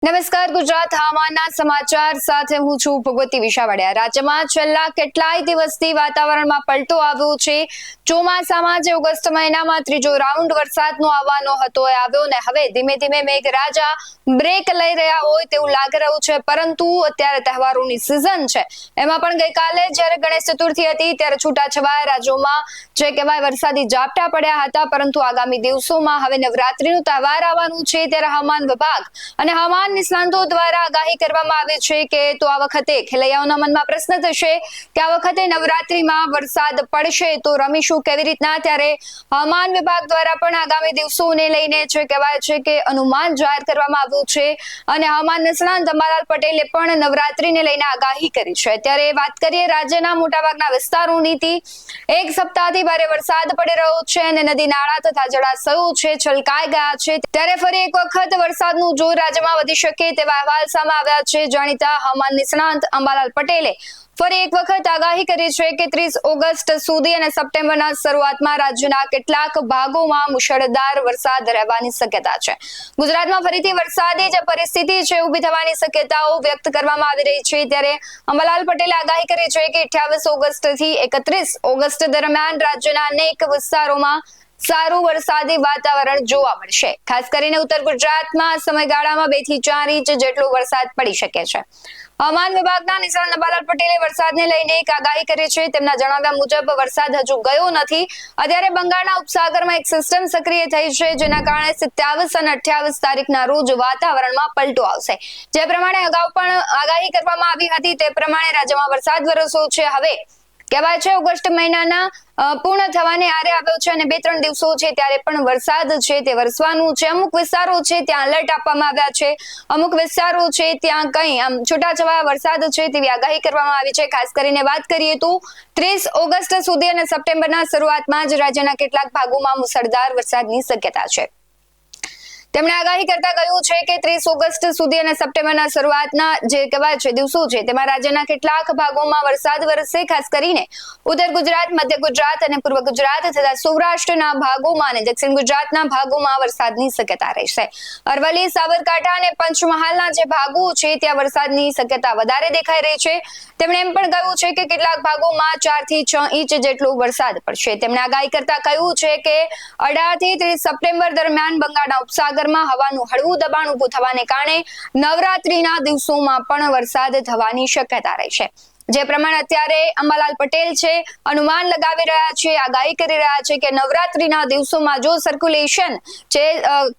નમસ્કાર, ગુજરાત હવામાનના સમાચાર સાથે હું છું ભગવતી વિશાવડિયા। રાજ્યમાં છેલ્લા કેટલાય દિવસથી વાતાવરણમાં પલટો આવ્યો છે। ચોમાસામાં જે ઓગસ્ટ મહિનામાં ત્રીજો રાઉન્ડ વરસાદનો આવવાનો હતો એ આવ્યો ને હવે ધીમે ધીમે મેઘરાજા બ્રેક લઈ રહ્યા હોય તેવું લાગી રહ્યું છે। પરંતુ અત્યારે તહેવારોની સિઝન છે, એમાં પણ ગઈકાલે જ્યારે ગણેશ ચતુર્થી હતી ત્યારે છૂટાછવાયા રાજ્યોમાં જે કહેવાય વરસાદી ઝાપટા પડ્યા હતા। પરંતુ આગામી દિવસોમાં હવે નવરાત્રીનો તહેવાર આવવાનું છે ત્યારે હવામાન વિભાગ અને હવામાન નિષ્ણાંતો દ્વારા આગાહી કરવામાં આવી છે કે તો આ વખતે ખેલૈયાઓના મનમાં પ્રશ્ન થશે કે આ વખતે નવરાત્રીમાં વરસાદ પડશે તો રમીશું કેવી રીતના। ત્યારે હવામાન વિભાગ દ્વારા પણ આગામી દિવસોને લઈને જે કહેવાય છે કે અનુમાન જાહેર કરવામાં આવ્યું છે અને હવામાન નિષ્ણાંત અંબાલાલ પટેલે પણ નવરાત્રીને લઈને આગાહી કરી છે। ત્યારે વાત કરીએ રાજ્યના મોટાભાગના વિસ્તારોની, એક સપ્તાહથી ભારે વરસાદ પડી રહ્યો છે અને નદી નાળા તથા જળાશયો છે છલકાઈ ગયા છે। ત્યારે ફરી એક વખત વરસાદનું જોર રાજ્યમાં વધી શકે તેવા અહેવાલ સામે આવ્યા છે। જાણીતા હવામાન નિષ્ણાંત અંબાલાલ પટેલે ફરી એક વખત આગાહી કરી છે કે 30 ઓગસ્ટ સુધી અને સપ્ટેમ્બરના શરૂઆતમાં રાજ્યના કેટલાક ભાગોમાં મુશળધાર વરસાદ રહેવાની શક્યતા છે। ગુજરાતમાં ફરીથી વરસાદી જે પરિસ્થિતિ છે ઊભી થવાની શક્યતાઓ વ્યક્ત કરવામાં આવી રહી છે। ત્યારે અંબાલાલ પટેલે આગાહી કરી છે કે 28 ઓગસ્ટથી 31 ઓગસ્ટ દરમિયાન રાજ્યના અનેક વિસ્તારોમાં સારું વરસાદી વાતાવરણ જોવા મળશે। ખાસ કરીને ઉત્તર ગુજરાતમાં સમયગાળામાં 2 થી 4 ઇંચ જેટલો વરસાદ પડી શકે છે। હવામાન વિભાગના નિષ્ણાત અંબાલાલ પટેલે વરસાદને લઈને એક આગાહી કરી છે। તેમના જણાવ્યા મુજબ વરસાદ હજુ ગયો નથી। અત્યારે બંગાળના ઉપસાગરમાં એક સિસ્ટમ સક્રિય થઈ છે જેના કારણે 27 અને 28 તારીખના રોજ વાતાવરણમાં પલટો આવશે। જે પ્રમાણે અગાઉ પણ આગાહી કરવામાં આવી હતી તે પ્રમાણે રાજ્યમાં વરસાદ વરસ્યો છે। હવે કહેવાય છે ઓગસ્ટ મહિનાના પૂર્ણ થવાને આરે આવ્યો છે અને 2-3 દિવસો છે ત્યારે પણ વરસાદ છે તે વરસવાનું છે। અમુક વિસ્તારો છે ત્યાં એલર્ટ આપવામાં આવ્યા છે, અમુક વિસ્તારો છે ત્યાં કંઈ આમ છૂટાછવાયા વરસાદ છે તેવી આગાહી કરવામાં આવી છે। ખાસ કરીને વાત કરીએ તો 30 ઓગસ્ટ સુધી અને સપ્ટેમ્બરના શરૂઆતમાં જ રાજ્યના કેટલાક ભાગોમાં મુશળધાર વરસાદની શક્યતા છે। તેમણે આગાહી કરતા કહ્યું છે કે 30 ઓગસ્ટ સુધી અને સપ્ટેમ્બરના શરૂઆતના જે કહેવાય છે દિવસો છે તેમાં રાજ્યના કેટલાક ભાગોમાં વરસાદ વરસશે। ખાસ કરીને ઉત્તર ગુજરાત, મધ્ય ગુજરાત અને પૂર્વ ગુજરાત તથા સૌરાષ્ટ્રના ભાગોમાં અને દક્ષિણ ગુજરાતના ભાગોમાં વરસાદની શક્યતા રહેશે। અરવલ્લી, સાબરકાંઠા અને પંચમહાલના જે ભાગો છે ત્યાં વરસાદની શક્યતા વધારે દેખાઈ રહી છે। તેમણે એમ પણ કહ્યું છે કે કેટલાક ભાગોમાં 4 થી 6 ઇંચ જેટલો વરસાદ પડશે। તેમણે આગાહી કરતા કહ્યું છે કે 18 થી 30 સપ્ટેમ્બર દરમિયાન બંગાળના ઉપસાગરમાં હવાનું હળવું દબાણ ઊભું થવાને કારણે નવરાત્રીના દિવસોમાં પણ વરસાદ થવાની શક્યતા રહેશે। જે પ્રમાણે અત્યારે અંબાલાલ પટેલ છે અનુમાન લગાવી રહ્યા છે, આગાહી કરી રહ્યા છે કે નવરાત્રીના દિવસોમાં જો સર્ક્યુલેશન જે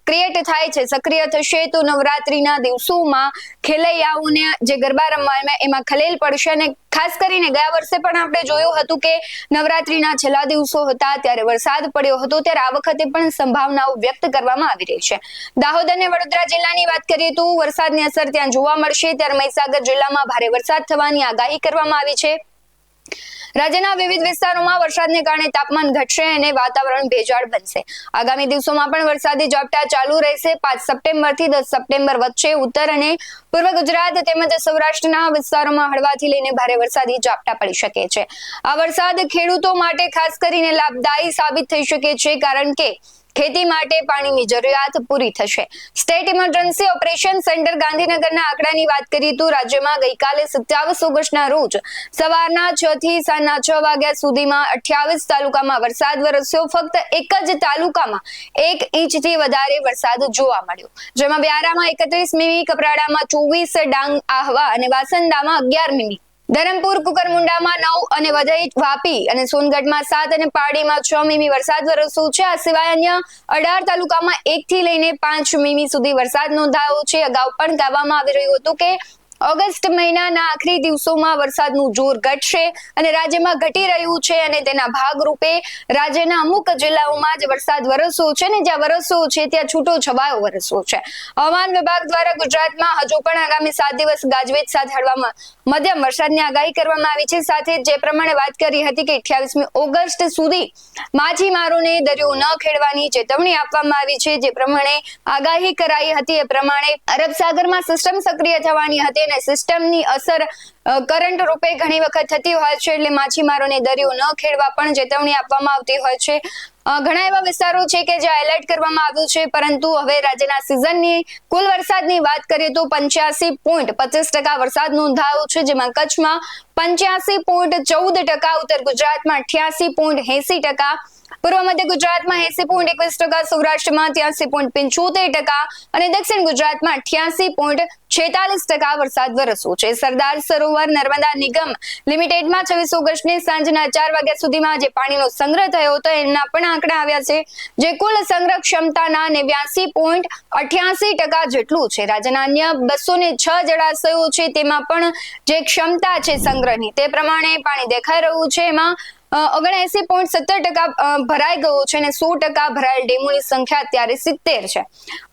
ક્રિએટ થાય છે, સક્રિય થશે તો નવરાત્રીના દિવસોમાં ખેલૈયાઓને જે ગરબા રમવા એમાં ખલેલ પડશે। અને ખાસ કરીને ગયા વર્ષે પણ આપણે જોયું હતું કે નવરાત્રીના છેલ્લા દિવસો હતા ત્યારે વરસાદ પડ્યો હતો, ત્યારે આ વખતે પણ સંભાવનાઓ વ્યક્ત કરવામાં આવી રહી છે। દાહોદ અને વડોદરા જિલ્લાની વાત કરીએ તો વરસાદની અસર ત્યાં જોવા મળશે। ત્યારે મહીસાગર જિલ્લામાં ભારે વરસાદ થવાની આગાહી કરવામાં આવી છે। રાજ્યના વિવિધ વિસ્તારોમાં વરસાદને કારણે તાપમાન ઘટશે અને વાતાવરણ ભેજાળ બનશે। આગામી દિવસોમાં પણ વરસાદી ઝાપટા ચાલુ રહેશે। 5 સપ્ટેમ્બરથી 10 સપ્ટેમ્બર વચ્ચે ઉત્તર અને પૂર્વ ગુજરાત તેમજ સૌરાષ્ટ્રના વિસ્તારોમાં હળવાથી લઈને ભારે વરસાદી ઝાપટા પડી શકે છે। આ વરસાદ ખેડૂતો માટે ખાસ કરીને લાભદાયી સાબિત થઈ શકે છે, કારણ કે ખેતી માટે પાણીની જરૂરિયાત પૂરી થશે। સ્ટેટ ઇમરજન્સી ઓપરેશન સેન્ટર ગાંધીનગરના આંકડાની વાત કરીએ તો રાજ્યમાં ગઈકાલે 27 ઓગસ્ટના રોજ સવારના 6 થી સાંજના 6 વાગ્યા સુધીમાં 28 તાલુકામાં વરસાદ વરસ્યો। ફક્ત એક જ તાલુકામાં 1 ઇંચથી વધારે વરસાદ જોવા મળ્યો, જેમાં વ્યારામાં 31 મીમી, કપરાડામાં 24, ડાંગ, આહવા અને વાસંદામાં 11 મીમી, ધરમપુર, કુકરમુંડામાં 9 અને વધઈ, વાપી અને સોનગઢમાં 7 અને પારડીમાં 6 મીમી વરસાદ વરસ્યો છે। આ સિવાય અન્ય 18 તાલુકામાં 1 થી લઈને 5 મીમી સુધી વરસાદ નોંધાયો છે। અગાઉ પણ કહેવામાં આવી રહ્યું હતું કે ઓગસ્ટ મહિનાના આખરી દિવસોમાં વરસાદનું જોર ઘટશે અને રાજ્યમાં ઘટી રહ્યું છે અને તેના ભાગરૂપે રાજ્યના અમુક જિલ્લાઓમાં જ વરસાદ વરસ્યો છે ને જ્યાં વરસ્યો છે ત્યાં છૂટો છવાયો વરસ્યો છે। હવામાન વિભાગ દ્વારા ગુજરાતમાં હજુ પણ આગામી 7 દિવસ ગાજવીજ સાથે હળવામાં મધ્યમ વરસાદની આગાહી કરવામાં આવી છે। સાથે જે પ્રમાણે વાત કરી હતી કે 28મી ઓગસ્ટ સુધી માછીમારોને દરિયો ન ખેડવાની ચેતવણી આપવામાં આવી છે। જે પ્રમાણે આગાહી કરાઈ હતી એ પ્રમાણે અરબ સાગરમાં સિસ્ટમ સક્રિય થવાની હતી અને સિસ્ટમની અસર કરંટ રૂપે ઘણી વખત થતી હોય છે, એટલે માછીમારોને દરિયો ન ખેડવા પણ ચેતવણી આપવામાં આવતી હોય છે. ઘણા એવા વિસ્તારો છે કે જ્યાં એલર્ટ કરવામાં આવ્યું છે, પરંતુ હવે રાજ્યના સિઝનની કુલ વરસાદની વાત કરીએ તો 85.25% વરસાદ નોંધાયો છે, જેમાં કચ્છમાં 85.14%, ઉત્તર ગુજરાતમાં 88.80%, પૂર્વ મધ્ય ગુજરાતમાં 80.21%, સૌરાષ્ટ્રમાં 83.75% અને દક્ષિણ ગુજરાતમાં 88.46% વરસાદ વરસ્યો છે. સરદાર સરોવર નર્મદા નિગમ લિમિટેડમાં 26 ઓગસ્ટની સાંજના 4 વાગ્યા સુધીમાં જે પાણીનો સંગ્રહ થયો હતો એના પણ આંકડા આવ્યા છે, જે કુલ સંગ્રહ ક્ષમતાના 89.88% જેટલું છે. રાજ્યના અન્ય 206 જળાશયો છે, તેમાં પણ જે ક્ષમતા છે સંગ્રહની તે પ્રમાણે પાણી દેખાઈ રહ્યું છે. એમાં 79.70% ભરાઈ ગયો છે અને 100% ભરાયેલ ડેમોની સંખ્યા અત્યારે 70 છે.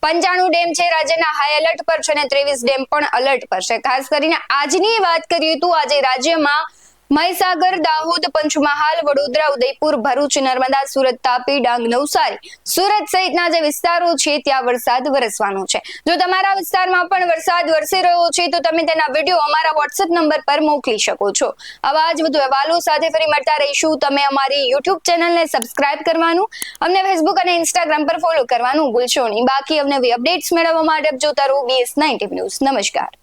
95 ડેમ છે રાજ્યના હાઈ એલર્ટ પર છે અને 23 ડેમ પણ અલર્ટ પર છે. ખાસ કરીને આજની વાત કરીએ તો આજે રાજ્યમાં મહીસાગર, દાહોદ, પંચમહાલ, વડોદરા, ઉદયપુર, ભરૂચ, નર્મદા, સુરત, તાપી, ડાંગ, નવસારી, સુરત સહિતના જે વિસ્તારો છે ત્યાં વરસાદ વરસવાનો છે. જો તમારા વિસ્તારમાં પણ વરસાદ વરસી રહ્યો છે તો તમે તેના વિડીયો અમારા WhatsApp નંબર પર મોકલી શકો છો. આવા જ વધુ અહેવાલો સાથે ફરી મળતા રહીશું. તમે અમારી YouTube ચેનલને સબસ્ક્રાઇબ કરવાનું, અમને Facebook અને Instagram પર ફોલો કરવાનું ભૂલશો નહીં. બાકી અવનવી અપડેટ્સ મેળવવા માટે જોતા રહો BS9 ટીવી ન્યૂઝ. નમસ્કાર.